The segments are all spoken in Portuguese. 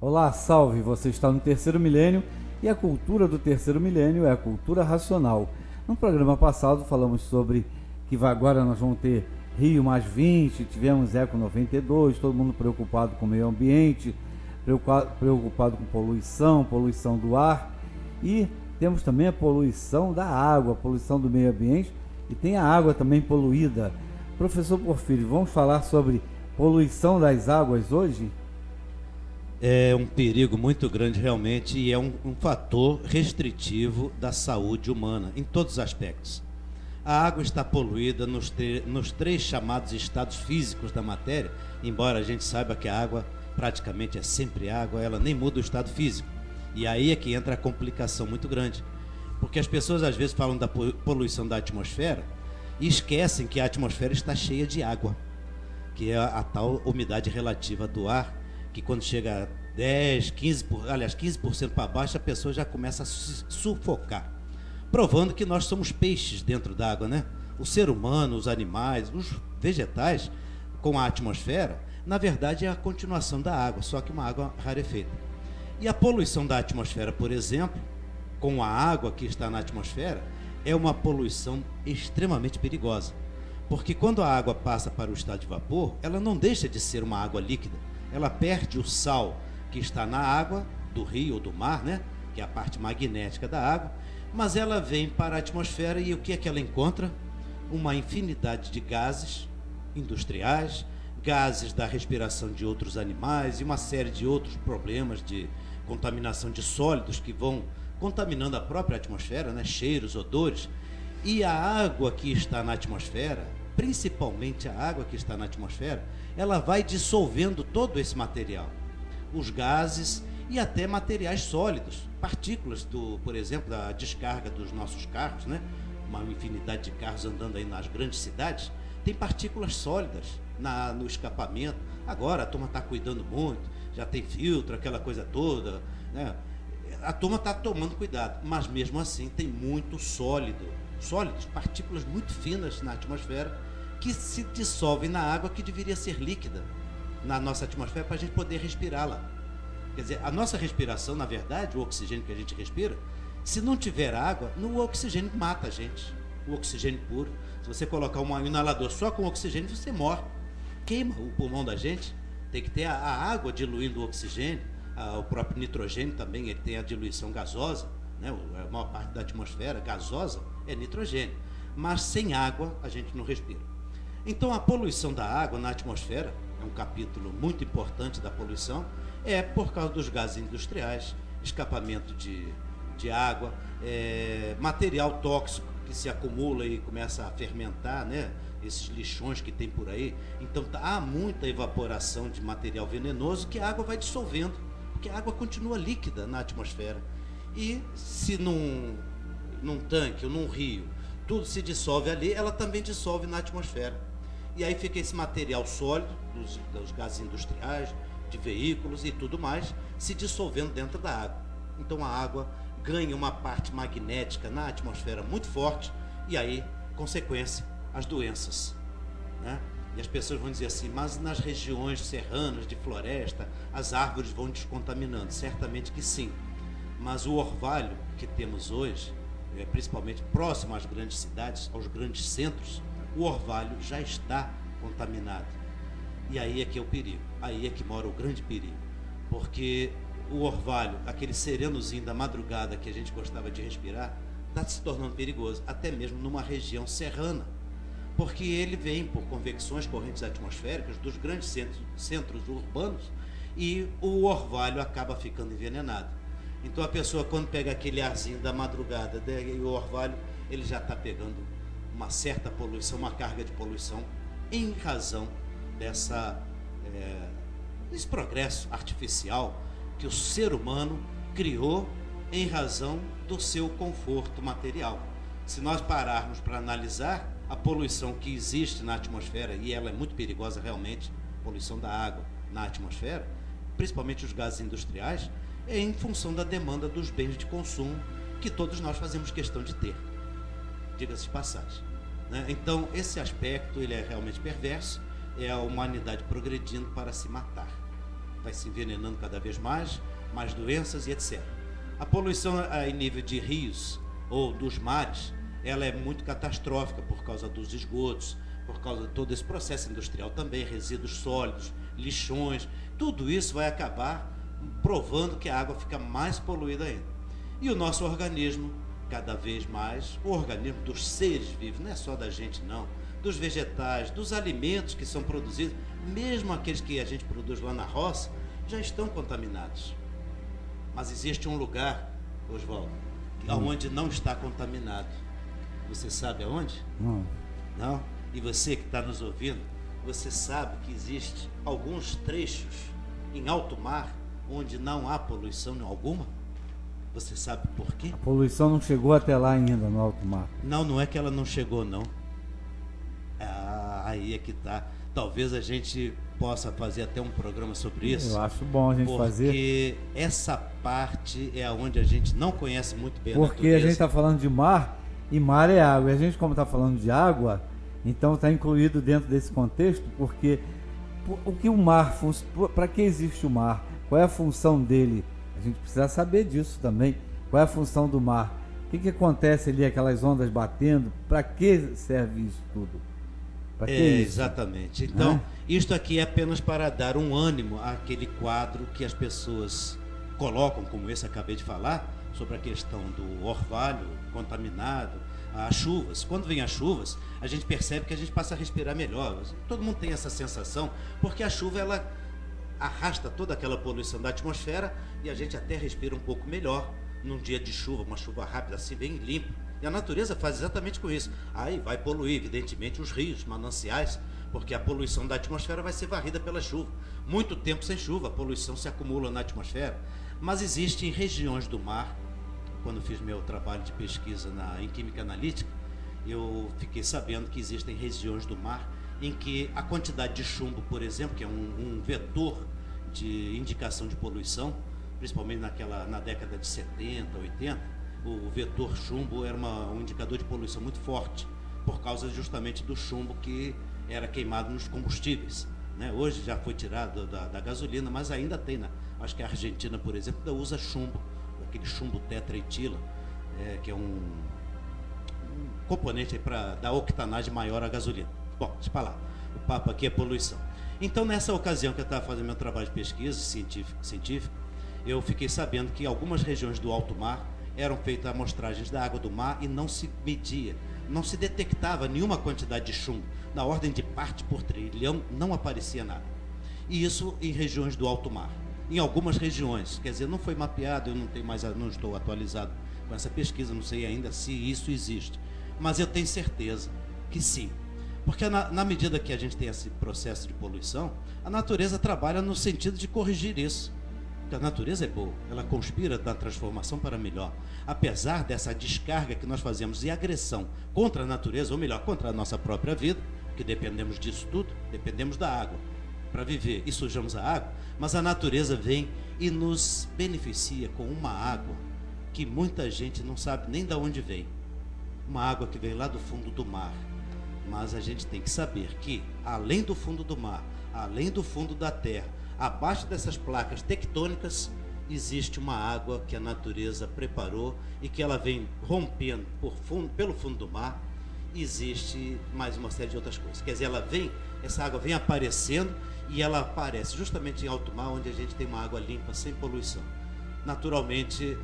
Olá, salve! Você está no terceiro milênio e a cultura do terceiro milênio é a cultura racional. No programa passado falamos sobre agora nós vamos ter Rio mais 20, tivemos Eco 92, todo mundo preocupado com o meio ambiente, preocupado com poluição do ar, e temos também a poluição da água, a poluição do meio ambiente, e tem a água também poluída. Professor Porfírio, vamos falar sobre poluição das águas hoje? É um perigo muito grande realmente e é um fator restritivo da saúde humana em todos os aspectos. A água está poluída nos três chamados estados físicos da matéria, embora a gente saiba que a água praticamente é sempre água, ela nem muda o estado físico. E aí é que entra a complicação muito grande, porque as pessoas às vezes falam da poluição da atmosfera e esquecem que a atmosfera está cheia de água, que é a tal umidade relativa do ar, que quando chega a 15% para baixo, a pessoa já começa a se sufocar. Provando que nós somos peixes dentro d'água, né? O ser humano, os animais, os vegetais, com a atmosfera, na verdade é a continuação da água, só que uma água rarefeita. E a poluição da atmosfera, por exemplo, com a água que está na atmosfera, é uma poluição extremamente perigosa. Porque quando a água passa para o estado de vapor, ela não deixa de ser uma água líquida. Ela perde o sal que está na água, do rio ou do mar, né? Que é a parte magnética da água, mas ela vem para a atmosfera e o que é que ela encontra? Uma infinidade de gases industriais, gases da respiração de outros animais e uma série de outros problemas de contaminação de sólidos que vão contaminando a própria atmosfera, né? Cheiros, odores. E a água que está na atmosfera, principalmente a água que está na atmosfera, ela vai dissolvendo todo esse material, os gases e até materiais sólidos, partículas por exemplo, da descarga dos nossos carros, né? Uma infinidade de carros andando aí nas grandes cidades, tem partículas sólidas no escapamento. Agora a turma está cuidando muito, já tem filtro, aquela coisa toda, né? A turma está tomando cuidado, mas mesmo assim tem muito sólidos, partículas muito finas na atmosfera, que se dissolvem na água que deveria ser líquida na nossa atmosfera para a gente poder respirá-la. Quer dizer, a nossa respiração, na verdade, o oxigênio que a gente respira, se não tiver água, o oxigênio mata a gente. O oxigênio puro. Se você colocar um inalador só com oxigênio, você morre. Queima o pulmão da gente. Tem que ter a água diluindo o oxigênio. O próprio nitrogênio também, ele tem a diluição gasosa, né? A maior parte da atmosfera gasosa é nitrogênio. Mas sem água, a gente não respira. Então, a poluição da água na atmosfera, é um capítulo muito importante da poluição, é por causa dos gases industriais, escapamento de água, material tóxico que se acumula e começa a fermentar, né? Esses lixões que tem por aí. Então há muita evaporação de material venenoso que a água vai dissolvendo, porque a água continua líquida na atmosfera. E se num tanque ou num rio tudo se dissolve ali, ela também dissolve na atmosfera. E aí fica esse material sólido dos gases industriais, de veículos e tudo mais, se dissolvendo dentro da água. Então a água ganha uma parte magnética na atmosfera muito forte e aí, consequência, as doenças, né? E as pessoas vão dizer assim, mas nas regiões serranas, de floresta, as árvores vão descontaminando. Certamente que sim, mas o orvalho que temos hoje, principalmente próximo às grandes cidades, aos grandes centros, o orvalho já está contaminado. E aí é que é o perigo, aí é que mora o grande perigo, porque o orvalho, aquele serenozinho da madrugada que a gente gostava de respirar, está se tornando perigoso, até mesmo numa região serrana, porque ele vem por convecções, correntes atmosféricas dos grandes centros urbanos, e o orvalho acaba ficando envenenado. Então a pessoa, quando pega aquele arzinho da madrugada, e o orvalho, ele já está pegando uma certa poluição, uma carga de poluição, em razão desse progresso artificial que o ser humano criou em razão do seu conforto material. Se nós pararmos para analisar a poluição que existe na atmosfera, e ela é muito perigosa realmente, a poluição da água na atmosfera, principalmente os gases industriais, é em função da demanda dos bens de consumo que todos nós fazemos questão de ter, diga-se de passagem, né? Então esse aspecto ele é realmente perverso, é a humanidade progredindo para se matar. vai se envenenando cada vez mais doenças e etc. A poluição em nível de rios ou dos mares, ela é muito catastrófica por causa dos esgotos, por causa de todo esse processo industrial também, resíduos sólidos, lixões, tudo isso vai acabar provando que a água fica mais poluída ainda. E o nosso organismo, cada vez mais, o organismo dos seres vivos, não é só da gente não, dos vegetais, dos alimentos que são produzidos, mesmo aqueles que a gente produz lá na roça, já estão contaminados. Mas existe um lugar, Oswaldo, onde não está contaminado. Você sabe aonde? Não. Não? E você que está nos ouvindo, você sabe que existe alguns trechos em alto mar onde não há poluição alguma? Você sabe por quê? A poluição não chegou até lá ainda, no alto mar. Não, não é que ela não chegou, não. Aí é que está. Talvez a gente possa fazer até um programa sobre isso. Eu acho bom a gente fazer. Porque essa parte é onde a gente não conhece muito bem a natureza. Porque a gente está falando de mar, e mar é água. E a gente, como está falando de água, então está incluído dentro desse contexto, porque o que o mar, para que existe o mar? Qual é a função dele? A gente precisa saber disso também. Qual é a função do mar? O que acontece ali, aquelas ondas batendo? Para que serve isso tudo? Para que isso? Exatamente. Então, isto aqui é apenas para dar um ânimo àquele quadro que as pessoas colocam, como esse acabei de falar, sobre a questão do orvalho contaminado, as chuvas. Quando vem as chuvas, a gente percebe que a gente passa a respirar melhor. Todo mundo tem essa sensação, porque a chuva, ela arrasta toda aquela poluição da atmosfera e a gente até respira um pouco melhor num dia de chuva, uma chuva rápida, assim, bem limpa. E a natureza faz exatamente com isso. Aí vai poluir, evidentemente, os rios, mananciais, porque a poluição da atmosfera vai ser varrida pela chuva. Muito tempo sem chuva, a poluição se acumula na atmosfera. Mas existe em regiões do mar, quando fiz meu trabalho de pesquisa em Química Analítica, eu fiquei sabendo que existem regiões do mar em que a quantidade de chumbo, por exemplo, que é um vetor de indicação de poluição, principalmente na década de 70, 80, o vetor chumbo era um indicador de poluição muito forte, por causa justamente do chumbo que era queimado nos combustíveis. Né? Hoje já foi tirado da gasolina, mas ainda tem, acho que a Argentina, por exemplo, ainda usa chumbo, aquele chumbo tetraetila, que é um componente para dar octanagem maior à gasolina. Bom, deixa eu falar, o papo aqui é poluição. Então, nessa ocasião que eu estava fazendo meu trabalho de pesquisa científico, eu fiquei sabendo que algumas regiões do alto mar eram feitas amostragens da água do mar e não se media, não se detectava nenhuma quantidade de chumbo. Na ordem de parte por trilhão não aparecia nada. E isso em regiões do alto mar. Em algumas regiões, quer dizer, não foi mapeado, eu não estou atualizado com essa pesquisa, não sei ainda se isso existe. Mas eu tenho certeza que sim. Porque na medida que a gente tem esse processo de poluição, a natureza trabalha no sentido de corrigir isso. Porque a natureza é boa, ela conspira na transformação para melhor. Apesar dessa descarga que nós fazemos e agressão contra a natureza, ou melhor, contra a nossa própria vida, que dependemos disso tudo, dependemos da água para viver e sujamos a água, mas a natureza vem e nos beneficia com uma água que muita gente não sabe nem de onde vem. Uma água que vem lá do fundo do mar. Mas a gente tem que saber que, além do fundo do mar, além do fundo da terra, abaixo dessas placas tectônicas, existe uma água que a natureza preparou e que ela vem rompendo pelo fundo do mar. Existe mais uma série de outras coisas. Quer dizer, essa água vem aparecendo e ela aparece justamente em alto mar, onde a gente tem uma água limpa, sem poluição. Naturalmente,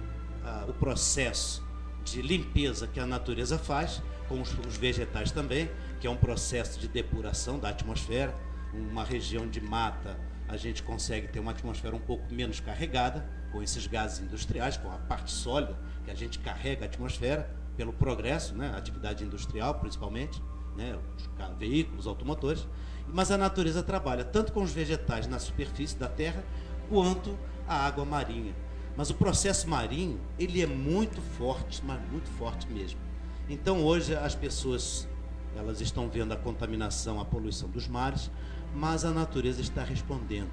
o processo de limpeza que a natureza faz, com os vegetais também, que é um processo de depuração da atmosfera. Uma região de mata, a gente consegue ter uma atmosfera um pouco menos carregada, com esses gases industriais, com a parte sólida, que a gente carrega a atmosfera, pelo progresso, né, atividade industrial principalmente, né, os veículos, automotores. Mas a natureza trabalha tanto com os vegetais na superfície da terra, quanto a água marinha. Mas o processo marinho, ele é muito forte, mas muito forte mesmo. Então hoje as pessoas, elas estão vendo a contaminação, a poluição dos mares, mas a natureza está respondendo.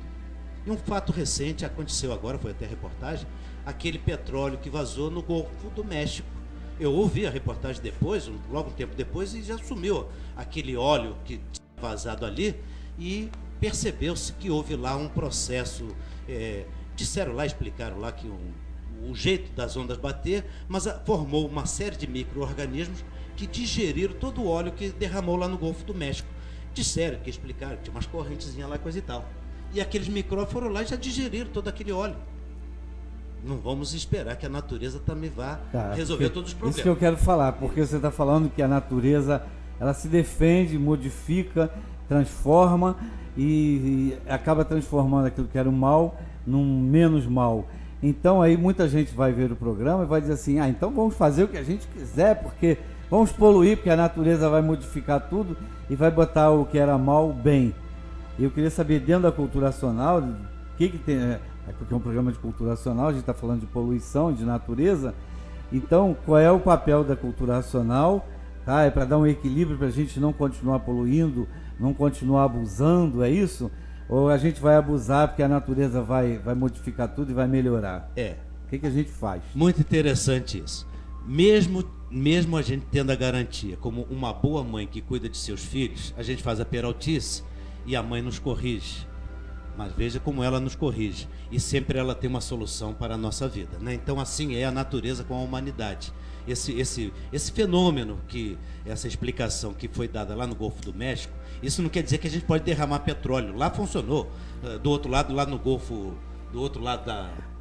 E um fato recente aconteceu agora, foi até reportagem, aquele petróleo que vazou no Golfo do México. Eu ouvi a reportagem depois, logo um tempo depois, e já sumiu aquele óleo que tinha vazado ali, e percebeu-se que houve lá um processo, disseram lá, explicaram lá que o jeito das ondas bater, mas formou uma série de micro-organismos que digeriram todo o óleo que derramou lá no Golfo do México. Disseram, que explicaram, que tinha umas correntezinhas lá, coisa e tal. E aqueles micróbios foram lá e já digeriram todo aquele óleo. Não vamos esperar que a natureza também vá resolver todos os problemas. Isso que eu quero falar, porque você está falando que a natureza, ela se defende, modifica, transforma e acaba transformando aquilo que era o mal num menos mal. Então aí muita gente vai ver o programa e vai dizer assim, então vamos fazer o que a gente quiser, porque vamos poluir, porque a natureza vai modificar tudo e vai botar o que era mal bem. E eu queria saber, dentro da cultura nacional, o que tem, porque é um programa de cultura nacional, a gente está falando de poluição, de natureza, então qual é o papel da cultura nacional? É para dar um equilíbrio, para a gente não continuar poluindo, não continuar abusando, é isso? Ou a gente vai abusar porque a natureza vai modificar tudo e vai melhorar? O que a gente faz? Muito interessante isso. Mesmo a gente tendo a garantia, como uma boa mãe que cuida de seus filhos, a gente faz a peraltice e a mãe nos corrige. Mas veja como ela nos corrige. E sempre ela tem uma solução para a nossa vida, né? Então assim é a natureza com a humanidade. Esse fenômeno, essa explicação que foi dada lá no Golfo do México, isso não quer dizer que a gente pode derramar petróleo. Lá funcionou. Do outro lado, lá no Golfo, do outro lado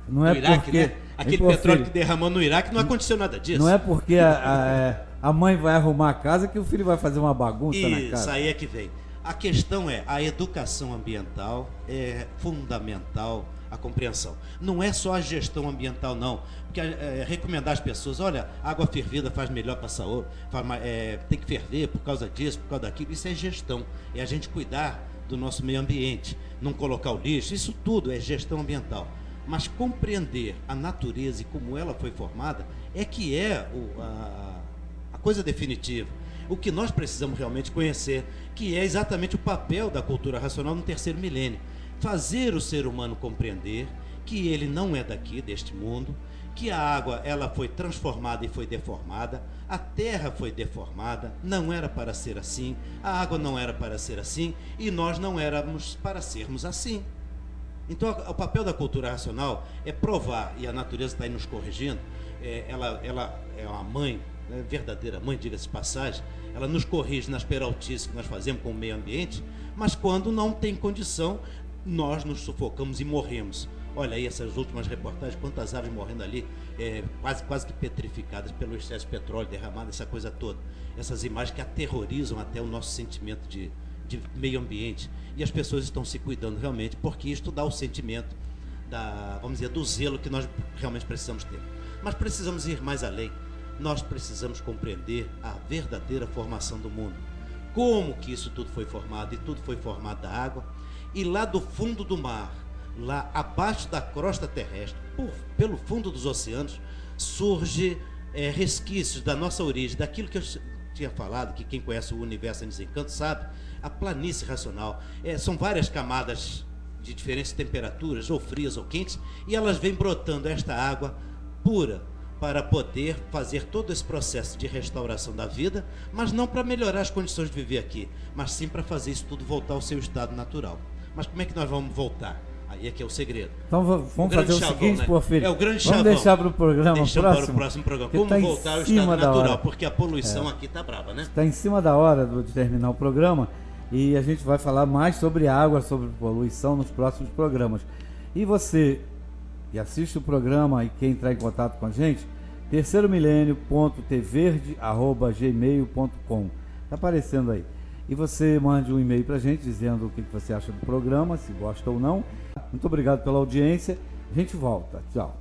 do Iraque, porque, né? Aquele petróleo que derramou no Iraque, não aconteceu nada disso. Não é porque a mãe vai arrumar a casa que o filho vai fazer uma bagunça na casa. Isso aí é que vem. A questão a educação ambiental é fundamental, a compreensão. Não é só a gestão ambiental, não. Porque recomendar às pessoas, olha, água fervida faz melhor para a saúde, tem que ferver por causa disso, por causa daquilo. Isso é gestão, é a gente cuidar do nosso meio ambiente, não colocar o lixo, isso tudo é gestão ambiental. Mas compreender a natureza e como ela foi formada é que é a coisa definitiva. O que nós precisamos realmente conhecer, que é exatamente o papel da cultura racional no terceiro milênio. Fazer o ser humano compreender que ele não é daqui, deste mundo, que a água ela foi transformada e foi deformada, a terra foi deformada, não era para ser assim, a água não era para ser assim, e nós não éramos para sermos assim. Então o papel da cultura racional é provar, e a natureza está aí nos corrigindo, ela é uma mãe, verdadeira mãe, diga-se de passagem, ela nos corrige nas peraltices que nós fazemos com o meio ambiente, mas quando não tem condição, nós nos sufocamos e morremos. Olha aí essas últimas reportagens, quantas aves morrendo ali, quase que petrificadas pelo excesso de petróleo derramado, essa coisa toda. Essas imagens que aterrorizam até o nosso sentimento de meio ambiente. E as pessoas estão se cuidando realmente, porque isto dá o sentimento vamos dizer, do zelo que nós realmente precisamos ter. Mas precisamos ir mais além. Nós precisamos compreender a verdadeira formação do mundo. Como que isso tudo foi formado, e tudo foi formado da água, e lá do fundo do mar, lá abaixo da crosta terrestre, pelo fundo dos oceanos, surge resquícios da nossa origem, daquilo que eu tinha falado, que quem conhece o universo em desencanto sabe, a planície racional. São várias camadas de diferentes temperaturas, ou frias ou quentes, e elas vêm brotando esta água pura, para poder fazer todo esse processo de restauração da vida, mas não para melhorar as condições de viver aqui, mas sim para fazer isso tudo voltar ao seu estado natural. Mas como é que nós vamos voltar? Aí é que é o segredo. Então vamos fazer o seguinte, né? Porfírio. É o grande chavão. Vamos deixar para o programa próximo. Para o próximo programa. Como tá voltar ao estado natural, porque a poluição aqui está brava, né? Está em cima da hora de terminar o programa e a gente vai falar mais sobre água, sobre poluição nos próximos programas. E você que assiste o programa e quer entrar em contato com a gente, terceiromilênio.tverde@gmail.com. Está aparecendo aí. E você mande um e-mail para a gente dizendo o que você acha do programa, se gosta ou não. Muito obrigado pela audiência. A gente volta. Tchau.